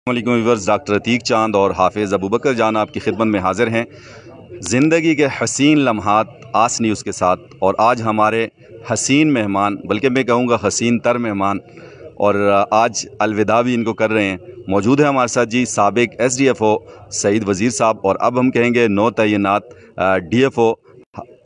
अस्सलामुअलैकुम viewers, doctor Atiq चांद और हाफिज़ अबूबकर जान आपकी खिदमत में हाजिर हैं ज़िंदगी के हसीन लम्हात आस न्यूज़ के साथ। और आज हमारे हसीन मेहमान, बल्कि मैं कहूँगा हसीन तर मेहमान, और आज अलविदा भी इनको कर रहे हैं, मौजूद है हमारे साथ जी साबिक SDFO सईद वज़ीर साहब, और अब हम कहेंगे नौ तैनात DFO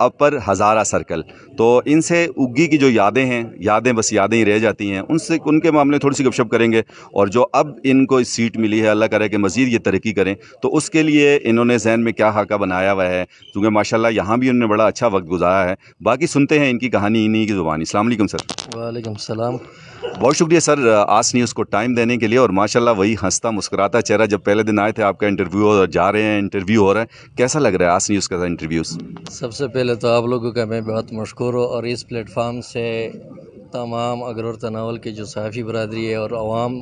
अपर हज़ारा सर्कल। तो इनसे उग्गी की जो यादें हैं, यादें बस यादें ही रह जाती हैं, उनसे उनके मामले में थोड़ी सी गपशप करेंगे। और जो अब इनको इस सीट मिली है, अल्लाह करे कि मज़ीद ये तरक्की करें, तो उसके लिए इन्होंने जहन में क्या खाका बनाया हुआ है, क्योंकि माशाल्लाह यहाँ भी उन्होंने बड़ा अच्छा वक्त गुजारा है। बाकी सुनते हैं इनकी कहानी इन्हीं की ज़ुबानी। अस्सलाम वालेकुम सर। वालेकुम सलाम। बहुत शुक्रिया सर आस न्यूज़ को टाइम देने के लिए। और माशाल्लाह वही हंसता मुस्कुराता चेहरा, जब पहले दिन आए थे आपका इंटरव्यू जा रहे हैं, इंटरव्यू हो रहा है, कैसा लग रहा है आस न्यूज़ का इंटरव्यूज़? सबसे पहले तो आप लोगों का मैं बहुत मशकूर हूँ, और इस प्लेटफार्म से तमाम अगरोर तनावल की जो सहाफ़ी बरादरी है और अवाम,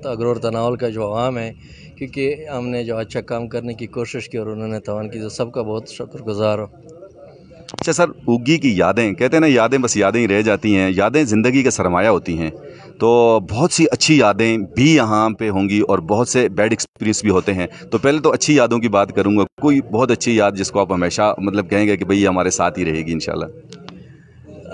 अगरोर तनावल का जो अवाम है, क्योंकि हमने जो अच्छा काम करने की कोशिश की और उन्होंने तवान की, तो सबका बहुत शुक्रगुज़ार हूँ। अच्छा सर, उग्गी की यादें, कहते हैं ना यादें बस यादें ही रह जाती हैं, यादें ज़िंदगी का सरमाया होती हैं। तो बहुत सी अच्छी यादें भी यहाँ पे होंगी और बहुत से बैड एक्सपीरियंस भी होते हैं। तो पहले तो अच्छी यादों की बात करूँगा, कोई बहुत अच्छी याद जिसको आप हमेशा मतलब कहेंगे कि भाई ये हमारे साथ ही रहेगी इंशाल्लाह।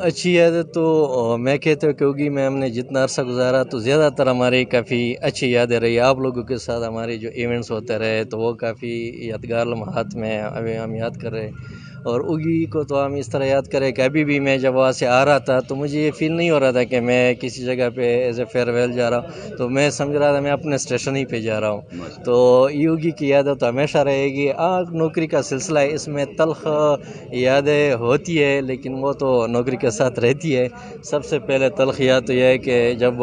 अच्छी याद तो मैं कहता हूँ, क्योंकि मैं हमने जितना अरसा गुजारा तो ज़्यादातर हमारी काफ़ी अच्छी यादें रही। आप लोगों के साथ हमारे जो इवेंट्स होते रहे, तो वो काफ़ी यादगार लम्हात में अभी हम याद कर रहे हैं। और उगी को तो हम इस तरह याद करें कि अभी भी मैं जब वहाँ से आ रहा था, तो मुझे ये फील नहीं हो रहा था कि मैं किसी जगह पे एज ए फेयरवेल जा रहा हूँ, तो मैं समझ रहा था मैं अपने स्टेशन ही पे जा रहा हूँ। तो उगी की यादें तो हमेशा रहेगी। नौकरी का सिलसिला है, इसमें तल्ख यादें होती है, लेकिन वो तो नौकरी के साथ रहती है। सबसे पहले तल्ख याद तो यह है कि जब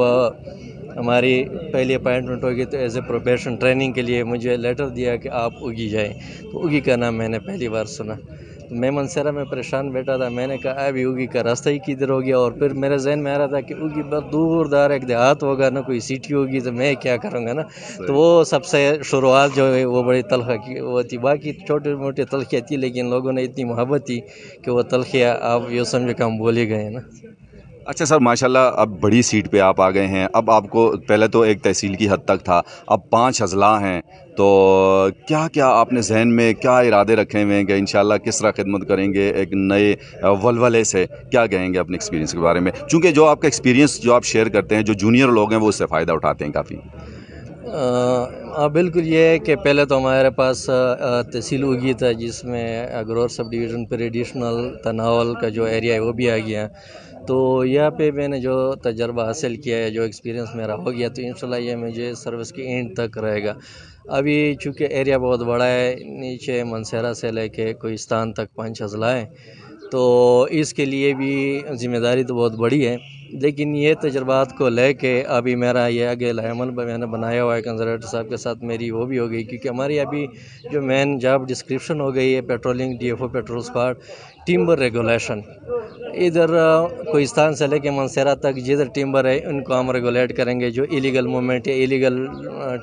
हमारी पहली अपॉइंटमेंट होगी, तो एज ए प्रोबेशन ट्रेनिंग के लिए मुझे लेटर दिया कि आप उगी जाएं। तो उगी का नाम मैंने पहली बार सुना, तो मैं मनसेरा में परेशान बैठा था। मैंने कहा अभी उगी का रास्ता ही किधर हो गया। और फिर मेरे जहन में आ रहा था कि उगी बहुत दूर दार एक देहात होगा ना, कोई सिटी होगी, तो मैं क्या करूँगा ना। तो वो सबसे शुरुआत जो है वो बड़ी तलखा की वो थी। बाकी छोटे मोटे तलखियाँ थी, लेकिन लोगों ने इतनी मोहब्बत थी कि वो तलखियाँ आप ये समझो कि हम बोल ही गए ना। अच्छा सर, माशाल्लाह अब बड़ी सीट पे आप आ गए हैं। अब आपको पहले तो एक तहसील की हद तक था, अब 5 अजला हैं। तो क्या क्या आपने जहन में क्या इरादे रखे हुए हैं कि इंशाल्लाह किस तरह खिदमत करेंगे एक नए वलवले से? क्या कहेंगे अपने एक्सपीरियंस के बारे में, चूँकि जो आपका एक्सपीरियंस जो आप शेयर करते हैं, जो जूनियर लोग हैं वो उससे फ़ायदा उठाते हैं काफ़ी। बिल्कुल, ये है कि पहले तो हमारे पास तहसील उगी था, जिसमें अगरोर सब डिवीज़न पर एडिशनल तनावल का जो एरिया है वो भी आ गया। तो यहाँ पे मैंने जो तजर्बा हासिल किया है, जो एक्सपीरियंस मेरा हो गया, तो इंशाल्लाह ये मुझे सर्विस की एंड तक रहेगा। अभी चूँकि एरिया बहुत बड़ा है, नीचे मनसेरा से लेके कोहिस्तान तक 5 अजला हैं, तो इसके लिए भी ज़िम्मेदारी तो बहुत बड़ी है। लेकिन ये तजर्बात को लेके अभी मेरा ये आगे अमल मैंने बनाया हुआ है कंजर्वेटर साहब के साथ, मेरी वो भी हो गई, क्योंकि हमारी अभी जो मेन जॉब डिस्क्रिप्शन हो गई है patrolling DFO petrol squad timber regulation. इधर कोहिस्तान से लेके मनसेरा तक जिधर टिम्बर है उनको हम रेगुलेट करेंगे। जो इलीगल मूवमेंट है, इलीगल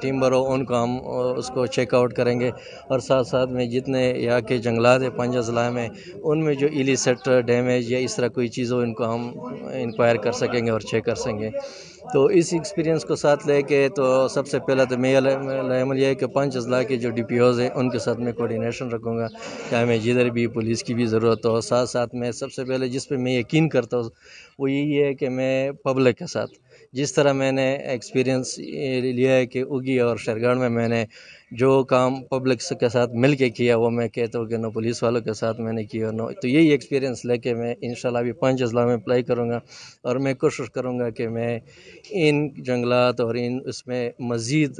टिम्बर हो, उनको हम उसको चेकआउट करेंगे। और साथ साथ में जितने यहाँ के जंगलात है 5 अजला में, उनमें जो इलिसिट डैमेज या इस तरह कोई चीज़ हो, इनको हम इंक्वायर कर सकेंगे और चेक कर सकेंगे। तो इस एक्सपीरियंस को साथ लेके तो सबसे पहला तो अमल यह है कि 5 अजला के जो DPOs हैं उनके साथ मैं कोऑर्डिनेशन रखूँगा कि हमें जिधर भी पुलिस की भी ज़रूरत हो। साथ साथ में सबसे पहले जिस पे मैं यकीन करता हूँ वो यही है कि मैं पब्लिक के साथ, जिस तरह मैंने एक्सपीरियंस लिया है कि उगी और शेरगढ़ में मैंने जो काम पब्लिक के साथ मिल के किया, वो मैं कहता हूँ कि नो पुलिस वालों के साथ मैंने किया नो। तो यही एक्सपीरियंस लेके मैं इंशाल्लाह भी 5 अजला में अप्लाई करूँगा, और मैं कोशिश करूँगा कि मैं इन जंगलात और इन उसमें मज़ीद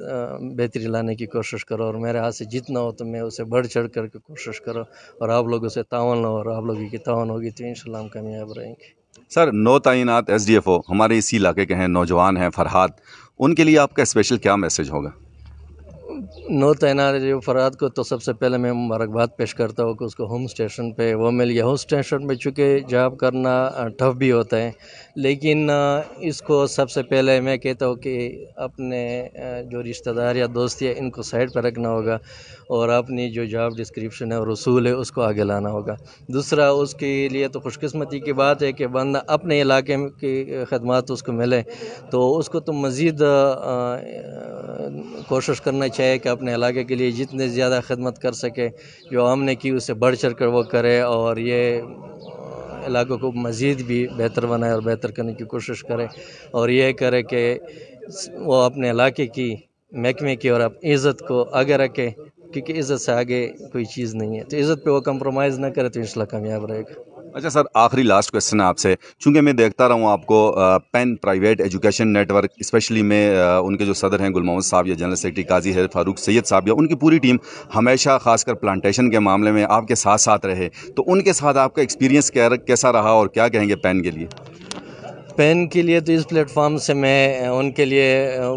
बेहतरी लाने की कोशिश करो, और मेरे हाथ से जितना हो तो मैं उसे बढ़ चढ़ करके कोशिश करो, और आप लोगों से तावन लो, और आप लोगों की तावन होगी तो इंशाल्लाह हम कामयाब रहेंगे। सर, नौ तैनात SDFO हमारे इसी इलाके के हैं, नौजवान हैं फरहाद, उनके लिए आपका स्पेशल क्या मैसेज होगा? नौ तैनात जो फरहाद को तो सबसे पहले मैं मुबारकबाद पेश करता हूँ कि उसको होम स्टेशन पे वो मिल गया। होम स्टेशन पे चूँकि जॉब करना टफ भी होता है, लेकिन इसको सबसे पहले मैं कहता हूँ कि अपने जो रिश्तेदार या दोस्त है इनको साइड पर रखना होगा, और अपनी जो जॉब डिस्क्रिप्शन है और उसूल है उसको आगे लाना होगा। दूसरा, उसके लिए तो खुशकिस्मती की बात है कि बंदा अपने इलाके की खदमात उसको मिले, तो उसको तो मज़ीद کوشش کرنا چاہیے کہ اپنے علاقے کے لیے جتنے زیادہ خدمت کر سکے، جو ہم نے کی اس سے بڑھ چڑھ کر وہ کرے، اور یہ علاقوں کو مزید بھی بہتر بنائے اور بہتر کرنے کی کوشش کرے، اور یہ کرے کہ وہ اپنے علاقے کی محکمے کی اور عزت کو آگے رکھے، کیونکہ عزت سے آگے کوئی چیز نہیں ہے، تو عزت پہ وہ کمپرومائز نہ کرے تو انشاءاللہ کامیاب رہے گا۔ اچھا سر، آخری لاسٹ کویسچن آپ سے، چونکہ میں دیکھتا رہا ہوں آپ کو pan private education network, especially میں ان کے جو صدر ہیں گل محمد صاحب یا جنرل سیکرٹری قاضی ہے فاروق سید صاحب، یا ان کی پوری ٹیم ہمیشہ خاص کر پلانٹیشن کے معاملے میں آپ کے ساتھ ساتھ رہے، تو ان کے ساتھ آپ کا ایکسپیرینس کیسا رہا اور کیا کہیں گے پین کے لیے؟ پین کے لیے تو اس پلیٹ فارم سے میں ان کے لیے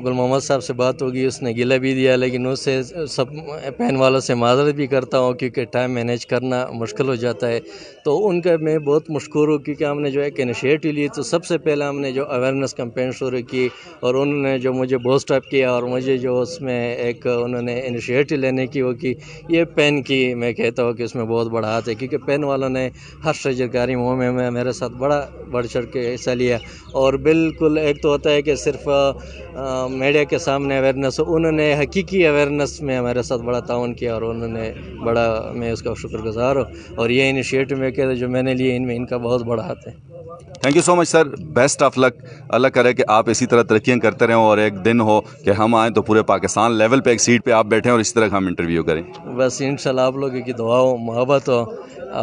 گل محمد صاحب سے بات ہوگی، اس نے گلہ بھی دیا، لیکن اس سے سب پین والوں سے معذرت بھی کرتا ہوں کیونکہ ٹائم مینیج کرنا مشکل ہو جاتا ہے، تو ان کا میں بہت مشکور ہوں کیونکہ ہم نے جو ایک انیشیٹو لی، تو سب سے پہلے ہم نے جو اویئرنیس کمپین شروع کی، اور انہوں نے جو مجھے بوسٹ اپ کیا اور مجھے جو اس میں ایک انہوں نے انیشیٹو لینے کی وہ کی، یہ پین کی میں کہتا ہوں کہ اس میں بہت بڑا ہاتھ ہے، کیونکہ پین والوں نے ہر شجرکاری مہم میں میرے ساتھ بڑا بڑھ چڑھ کے حصہ لیا، اور بالکل ایک تو ہوتا ہے کہ صرف میڈیا کے سامنے اویئرنیس، انہوں نے حقیقی اویئرنیس میں ہمارے ساتھ بڑا تعاون کیا، اور انہوں نے بڑا، میں اس کا شکر گزار ہوں، اور یہ انیشیٹو میں کہ جو میں نے لیے ان میں ان کا بہت بڑا ہاتھ ہے۔ Thank you so much sir, best of luck, اللہ کرے کہ آپ اسی طرح ترقیاں کرتے رہیں اور ایک دن ہو کہ ہم آئیں تو پورے پاکستان لیول پہ ایک سیٹ پہ آپ بیٹھیں اور اسی طرح ہم انٹرویو کریں۔ بس انشاءاللہ آپ لوگوں کی دعا ہو، محبت ہو،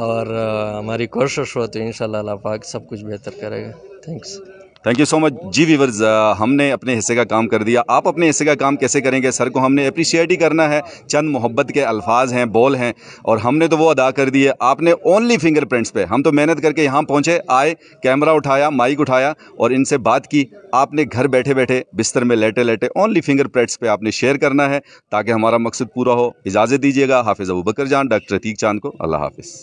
اور ہماری کوشش ہو تو انشاءاللہ اللہ پاک سب کچھ بہتر کرے گا۔ Thanks. Thank you so much ji viewers, ہم نے اپنے حصے کا کام کر دیا، آپ اپنے حصے کا کام کیسے کریں گے؟ سر کو ہم نے اپریشیٹ ہی کرنا ہے، چند محبت کے الفاظ ہیں، بول ہیں، اور ہم نے تو وہ ادا کر دیے، آپ نے اونلی فنگر پرنٹس پہ، ہم تو محنت کر کے یہاں پہنچے، آئے، کیمرہ اٹھایا، مائک اٹھایا اور ان سے بات کی، آپ نے گھر بیٹھے بیٹھے بستر میں لیٹے لیٹے اونلی فنگر پرنٹس پہ آپ نے شیئر کرنا ہے تاکہ ہمارا مقصد پورا ہو۔ اجازت دیجیے گا، حافظ ابوبکر جان، ڈاکٹر عتیق چاند کو اللہ حافظ۔